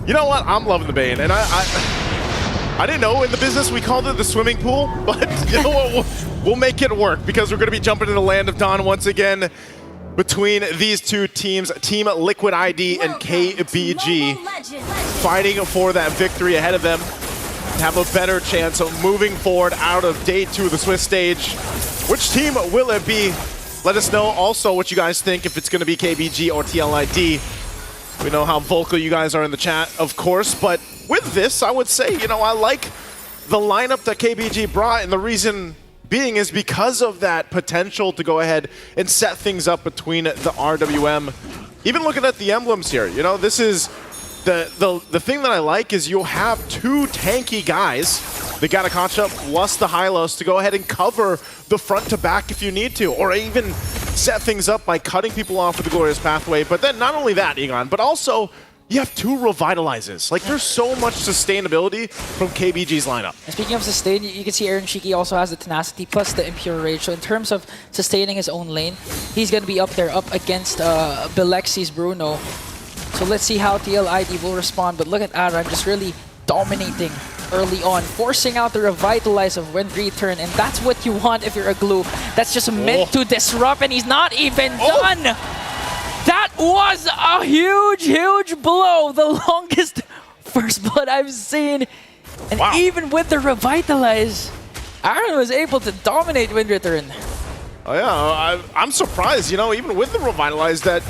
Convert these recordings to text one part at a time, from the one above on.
You know what? I'm loving the Bane, and I didn't know in the business we called it the swimming pool, but you know what? We'll make it work because we're going to be jumping into the land of Dawn once again between these two teams, Team Liquid ID and KBG, fighting for that victory ahead of them to have a better chance of moving forward out of day 2 of the Swiss stage. Which team will it be? Let us know also what you guys think, if it's going to be KBG or TLID. We know how vocal you guys are in the chat, of course, but with this, I would say, you know, I like the lineup that KBG brought, and the reason being is because of that potential to go ahead and set things up between the RWM. Even looking at the emblems here, you know, this is the thing that I like is you'll have 2 tanky guys, the Gatakacha plus the Hylos, to go ahead and cover the front to back if you need to, or even set things up by cutting people off with the Glorious Pathway. But then not only that, Egon, but also you have 2 revitalizes. Like, there's so much sustainability from KBG's lineup. And speaking of sustain, you can see Aran Shiki also has the tenacity plus the impure rage. So in terms of sustaining his own lane, he's going to be up there, up against Bilexi's Bruno. So let's see how TLID will respond. But look at Aran just really dominating early on, forcing out the revitalize of Wind Return, and that's what you want if you're a glue. That's just meant to disrupt, and he's not even done. That was a huge, huge blow. The longest first blood I've seen. And even with the revitalize, Aran was able to dominate Wind Return. Oh yeah, I'm surprised, you know, even with the revitalize, that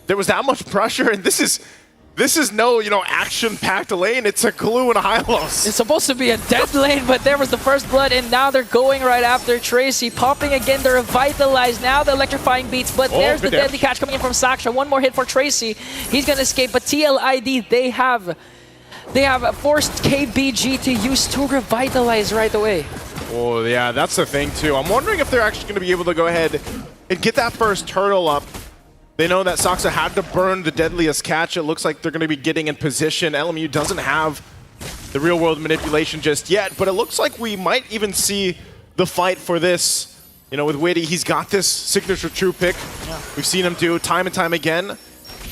there was that much pressure, and this is no, you know, action-packed lane. It's a glue and a Hylos. It's supposed to be a dead lane, but there was the first blood, and now they're going right after Tracy. Popping again the revitalize. Now the electrifying beats, but there's the deadly catch coming in from Saxa. One more hit for Tracy. He's going to escape, but TLID, they have forced KBG to use 2 revitalize right away. Oh, yeah, that's the thing, too. I'm wondering if they're actually going to be able to go ahead and get that first turtle up. They know that Saxa had to burn the deadliest catch. It looks like they're going to be getting in position. LMU doesn't have the real-world manipulation just yet, but it looks like we might even see the fight for this. You know, with Widy, he's got this signature true pick. Yeah. We've seen him do time and time again.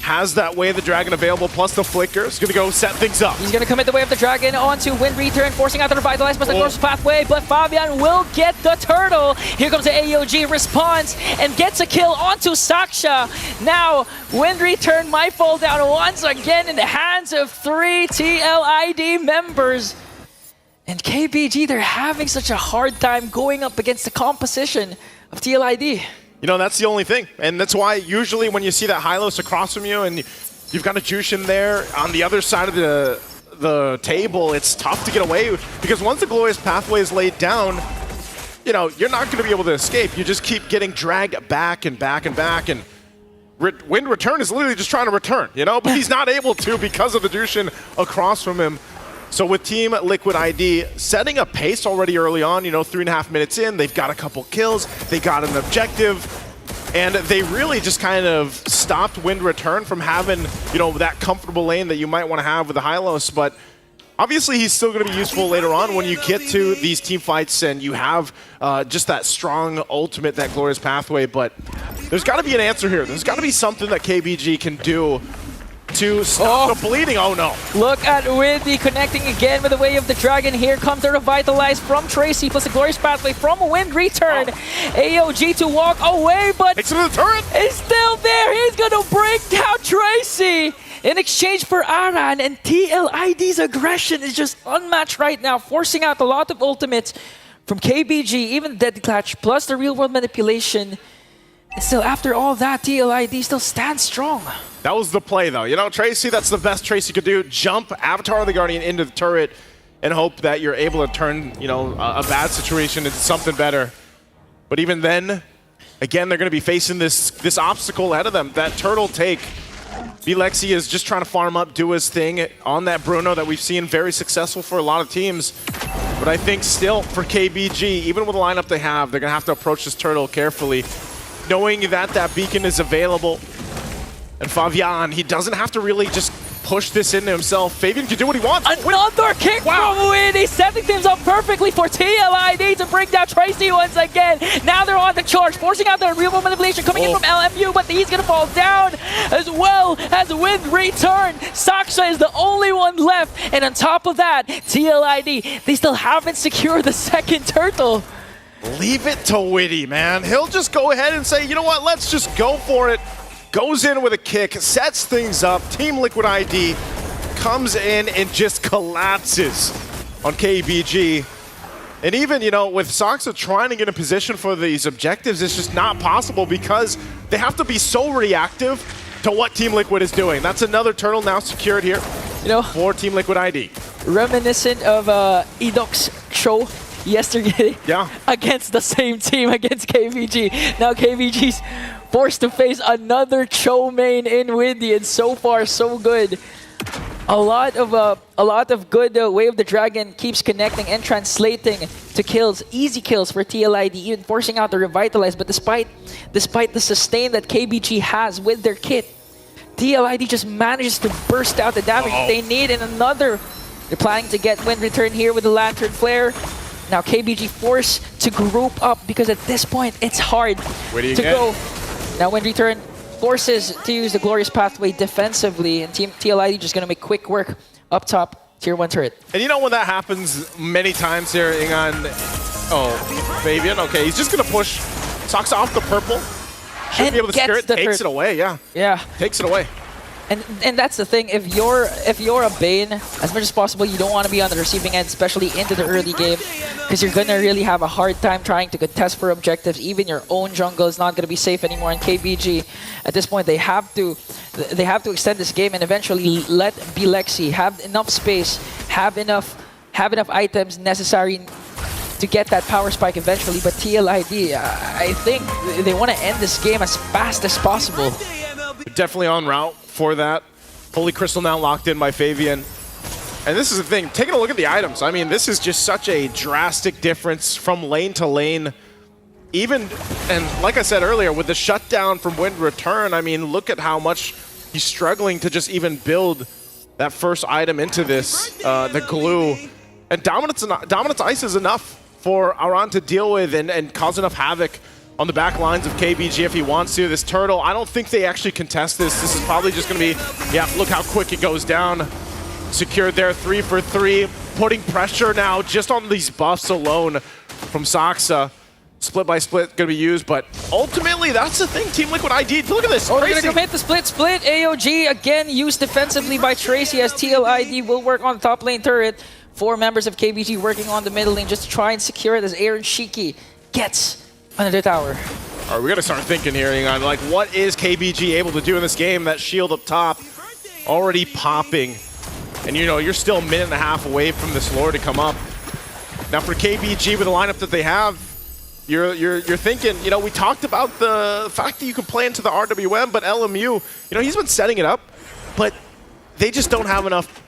Has that Way of the Dragon available, plus the Flicker. He's going to go set things up. He's going to commit the Way of the Dragon onto Wind Return, forcing out the Revitalize plus the Glorious Pathway, but Faviannn will get the turtle. Here comes the AOG response and gets a kill onto Saxa. Now, Wind Return might fall down once again in the hands of 3 TLID members. And KBG, they're having such a hard time going up against the composition of TLID. You know, that's the only thing. And that's why usually when you see that Hylos across from you and you've got a Jushin there on the other side of the table, it's tough to get away, because once the Glorious Pathway is laid down, you know, you're not going to be able to escape. You just keep getting dragged back and back and back, and Wind Return is literally just trying to return, you know, but he's not able to because of the Jushin across from him. So with Team Liquid ID setting a pace already early on, you know, 3.5 minutes in, they've got a couple kills, they got an objective, and they really just kind of stopped Wind Return from having, you know, that comfortable lane that you might want to have with the Hylos. But obviously he's still going to be useful later on when you get to these team fights and you have just that strong ultimate, that Glorious Pathway. But there's got to be an answer here. There's got to be something that KBG can do to stop the bleeding. Oh no. Look at Widy connecting again with the Way of the Dragon. Here comes the Revitalize from Tracy plus the Glorious Pathway from Wind Return. AOG to walk away, but takes it to the turret. It's still there. He's gonna break down Tracy in exchange for Aran, and TLID's aggression is just unmatched right now, forcing out a lot of ultimates from KBG, even Deadly Clutch plus the real world manipulation. And still, after all that, TLID still stands strong. That was the play, though. You know, Tracy, that's the best Tracy could do. Jump Avatar of the Guardian into the turret and hope that you're able to turn, you know, a bad situation into something better. But even then, again, they're going to be facing this obstacle ahead of them. That turtle take. Bilexi is just trying to farm up, do his thing on that Bruno that we've seen very successful for a lot of teams. But I think still, for KBG, even with the lineup they have, they're going to have to approach this turtle carefully, knowing that that beacon is available. And Faviannn, he doesn't have to really just push this into himself. Faviann can do what he wants. Another kick from widy, setting things up perfectly for TLID to bring down Tracy once again. Now they're on the charge, forcing out the real manipulation coming in from LMU, but he's gonna fall down as well as wind return. Saxa is the only one left, and on top of that, TLID, they still haven't secured the second turtle. Leave it to Widy, man. He'll just go ahead and say, you know what, let's just go for it. Goes in with a kick, sets things up. Team Liquid ID comes in and just collapses on KBG. And even, you know, with Saxa trying to get in position for these objectives, it's just not possible because they have to be so reactive to what Team Liquid is doing. That's another turtle now secured here, you know, for Team Liquid ID. Reminiscent of Edok's show yesterday against the same team, against KBG. Now KBG's forced to face another Cho main in widy, and so far so good. A lot of good Way of the Dragon keeps connecting and translating to kills, easy kills for TLID, even forcing out the Revitalize. But despite the sustain that KBG has with their kit, TLID just manages to burst out the damage they need in another. They're planning to get wind return here with the Lantern Flare. Now KBG forced to group up because at this point it's hard to go. Now wind return forces to use the Glorious Pathway defensively, and Team TLID just gonna make quick work up top, tier 1 turret. And you know when that happens many times here, Ingan, Faviann, okay, he's just gonna push Saxa off the purple. Should be able to secure it, takes it away, yeah. Takes it away. And that's the thing, if you're a Bane, as much as possible, you don't want to be on the receiving end, especially into the early game, because you're gonna really have a hard time trying to contest for objectives. Even your own jungle is not gonna be safe anymore. And KBG, at this point, they have to extend this game and eventually let Bilexi have enough space, have enough items necessary to get that power spike eventually. But TLID, I think they want to end this game as fast as possible. Definitely en route for that. Holy Crystal now locked in by Faviann. And this is the thing, taking a look at the items, I mean, this is just such a drastic difference from lane to lane. Even, and like I said earlier, with the shutdown from wind return, I mean, look at how much he's struggling to just even build that first item into this, the glue. And Dominance Ice is enough for Aran to deal with and cause enough havoc on the back lines of KBG if he wants to. This turtle, I don't think they actually contest this. This is probably just going to be, look how quick it goes down. Secured there, 3 for 3. Putting pressure now just on these buffs alone from Saxa. Split by split going to be used, but ultimately, that's the thing. Team Liquid ID, look at this. Oh, they're going to commit the split. AOG, again, used defensively by Tracy as TLID will work on the top lane turret. 4 members of KBG working on the middle lane just to try and secure it as Aran Shiki gets another tower. All right, we got to start thinking here, on like what is KBG able to do in this game? That shield up top already popping, and you know you're still a minute and a half away from this lore to come up. Now for KBG with the lineup that they have, you're thinking, you know, we talked about the fact that you can play into the RWM, but LMU, you know, he's been setting it up, but they just don't have enough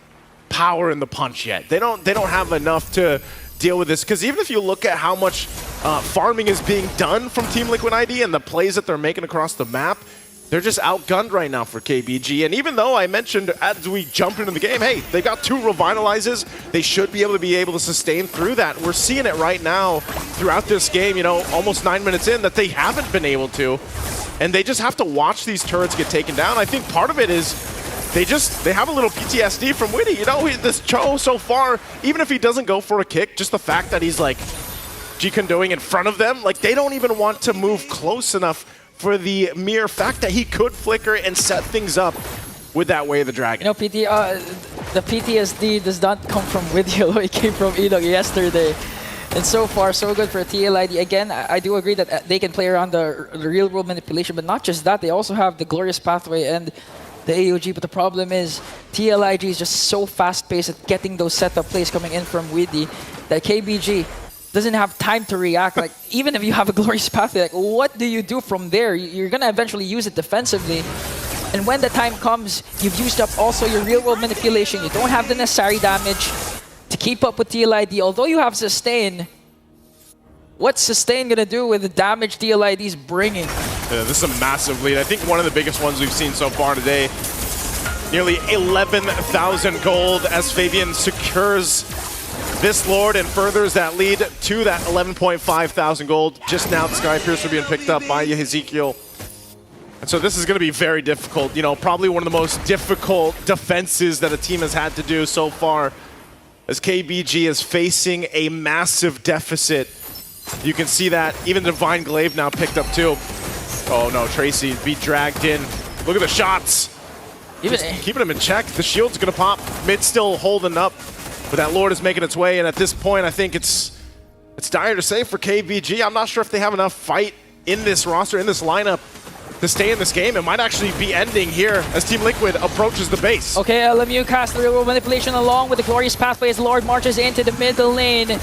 power in the punch yet. They don't have enough to deal with this, because even if you look at how much farming is being done from Team Liquid ID and the plays that they're making across the map, they're just outgunned right now for KBG. And even though I mentioned as we jump into the game, hey, they got 2 revitalizes, they should be able to sustain through that. We're seeing it right now throughout this game, you know, almost 9 minutes in, that they haven't been able to. And they just have to watch these turrets get taken down. I think part of it is they have a little PTSD from widy. You know, this Cho so far, even if he doesn't go for a kick, just the fact that he's like G-condoing in front of them, like they don't even want to move close enough for the mere fact that he could flicker and set things up with that Way of the Dragon. You know, the PTSD does not come from widy, although it came from Edok yesterday. And so far, so good for TLID. Again, I do agree that they can play around the real-world manipulation, but not just that, they also have the Glorious Pathway and the AOG, but the problem is TLID is just so fast-paced at getting those setup plays coming in from widy that KBG doesn't have time to react. Like, even if you have a Glorious Pathway, like, what do you do from there? You're gonna eventually use it defensively. And when the time comes, you've used up also your real-world manipulation. You don't have the necessary damage to keep up with TLID. Although you have sustain, what's sustain gonna do with the damage TLID is bringing? Yeah, this is a massive lead. I think one of the biggest ones we've seen so far today. Nearly 11,000 gold as Faviannn secures this Lord and furthers that lead to that 11.5 thousand gold. Just now, the Sky Piercer being picked up by yehezkiel. And so this is going to be very difficult. You know, probably one of the most difficult defenses that a team has had to do so far, as KBG is facing a massive deficit. You can see that even Divine Glaive now picked up too. Oh no, Tracy be dragged in. Look at the shots. Just keeping him in check. The shield's going to pop. Mid still holding up. But that Lord is making its way, and at this point, I think it's dire to say for KBG. I'm not sure if they have enough fight in this roster, in this lineup, to stay in this game. It might actually be ending here as Team Liquid approaches the base. Okay, LMU casts the real manipulation along with the glorious pathway as Lord marches into the middle lane.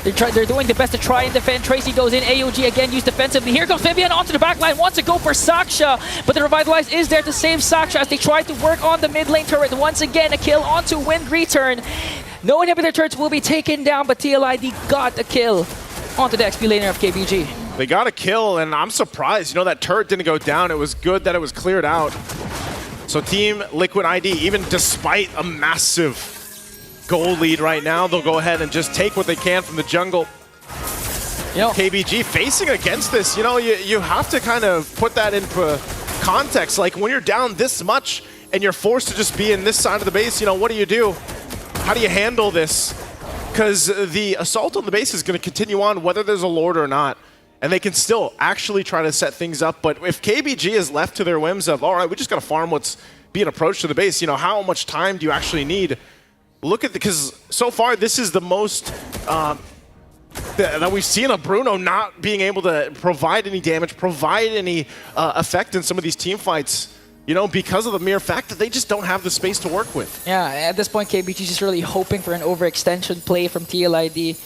They're doing the best to try and defend. Tracy goes in, AOG again used defensively. Here comes Faviannn onto the back line, wants to go for saxa, but the Revitalize is there to save saxa as they try to work on the mid lane turret. Once again, a kill onto windreturn. No inhibitor turrets will be taken down, but TLID got a kill onto the XP laner of KBG. They got a kill, and I'm surprised. You know, that turret didn't go down. It was good that it was cleared out. So Team Liquid ID, even despite a massive goal lead right now, they'll go ahead and just take what they can from the jungle. You know, KBG facing against this, you know, you have to kind of put that into context. Like, when you're down this much and you're forced to just be in this side of the base, you know, what do? How do you handle this? Because the assault on the base is going to continue on whether there's a Lord or not. And they can still actually try to set things up. But if KBG is left to their whims of, all right, we just got to farm what's being approached to the base, you know, how much time do you actually need? Look at because so far this is the most that we've seen of Bruno not being able to provide any damage, provide any effect in some of these team fights. You know, because of the mere fact that they just don't have the space to work with. Yeah, at this point, KBG is just really hoping for an overextension play from TLID,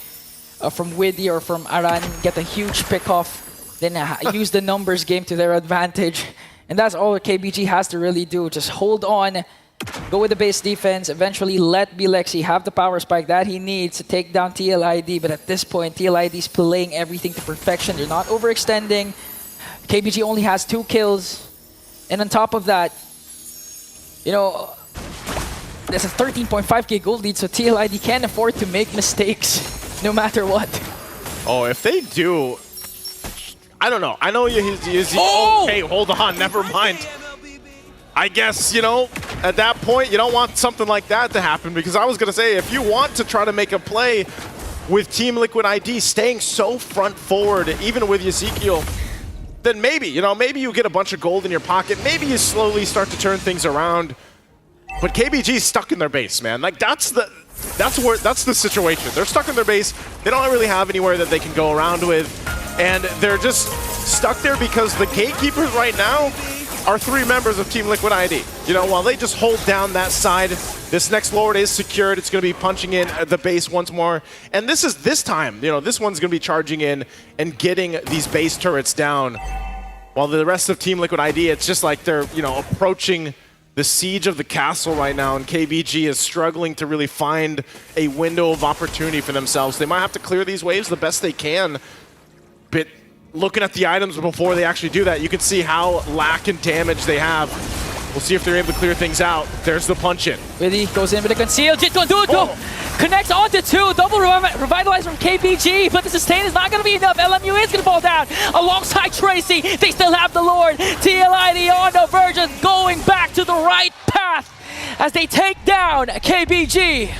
from Widy or from Aran, get a huge pick-off, then use the numbers game to their advantage. And that's all KBG has to really do. Just hold on, go with the base defense, eventually let Bilexi have the power spike that he needs to take down TLID. But at this point, TLID is playing everything to perfection. They're not overextending. KBG only has 2 kills. And on top of that, you know, there's a 13.5k gold lead, so TLID can't afford to make mistakes no matter what. Oh, if they do, I don't know. I know he's oh! Okay, hold on, never mind. I guess, you know, at that point, you don't want something like that to happen, because I was going to say, if you want to try to make a play with Team Liquid ID staying so front forward, even with yehezkiel, then maybe, you know, maybe you get a bunch of gold in your pocket. Maybe you slowly start to turn things around. But KBG's stuck in their base, man. Like, that's the situation. They're stuck in their base. They don't really have anywhere that they can go around with. And they're just stuck there because the gatekeepers right now are 3 members of Team Liquid ID. You know, while they just hold down that side, this next Lord is secured. It's going to be punching in the base once more. And this time, you know, this one's going to be charging in and getting these base turrets down. While the rest of Team Liquid ID, it's just like they're, you know, approaching the siege of the castle right now, and KBG is struggling to really find a window of opportunity for themselves. They might have to clear these waves the best they can, but looking at the items before they actually do that, you can see how lack in damage they have. We'll see if they're able to clear things out. There's the punch-in. Widy goes in with a conceal. Jit Conduto connects onto 2. Double revitalize from KBG, but the sustain is not going to be enough. LMU is going to fall down alongside Tracy. They still have the Lord. TLID on the verge of going back to the right path as they take down KBG.